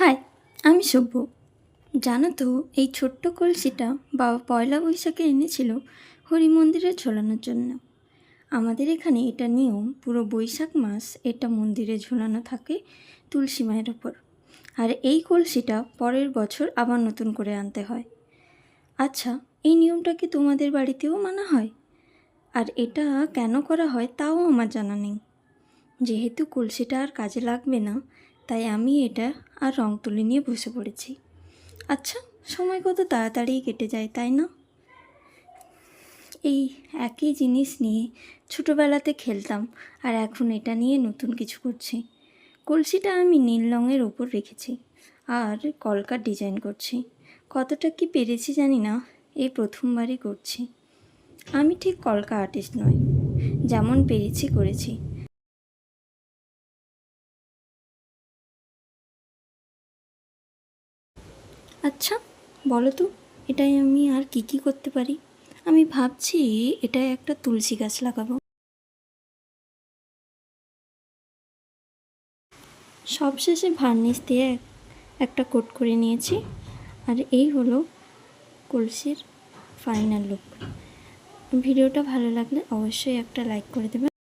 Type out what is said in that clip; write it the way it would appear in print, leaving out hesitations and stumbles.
High, আমি সব্য। জানো তো, এই ছোট্ট কলসিটা বাবা পয়লা বৈশাখে এনেছিল হরি মন্দিরে ঝোলানোর জন্য। আমাদের এখানে এটা নিয়ম, পুরো বৈশাখ মাস এটা মন্দিরে ঝোলানো থাকে তুলসী মায়ের ওপর। আর এই কলসিটা পরের বছর আবার নতুন করে আনতে হয়। আচ্ছা, এই নিয়মটা কি তোমাদের বাড়িতেও মানা হয়? আর এটা কেন করা হয় তাও আমার জানা নেই। যেহেতু কলসিটা আর কাজে লাগবে না, তাই আমি এটা আর রং তুলি নিয়ে বসে পড়েছি। আচ্ছা, সময় কত তাড়াতাড়ি কেটে যায়, তাই না? এই একই জিনিস নিয়ে ছোটোবেলাতে খেলতাম, আর এখন এটা নিয়ে নতুন কিছু করছি। কলসিটা আমি নীল রঙের ওপর রেখেছি আর কলকার ডিজাইন করছি। কতটা কি পেরেছি জানি না, এই প্রথমবারই করছি। আমি ঠিক কলকা আর্টিস্ট নয়, যেমন পেরেছি করেছি। আচ্ছা, বলো তো, এটাই আমি আর কি করতে পারি? আমি ভাবছি এটায় একটা তুলসী গাছ লাগাবো। সবশেষে ভার্নিশ দিয়ে একটা কোট করে নিয়েছি। আর এই হলো কলসির ফাইনাল লুক। ভিডিওটা ভালো লাগলে অবশ্যই একটা লাইক করে দেবেন।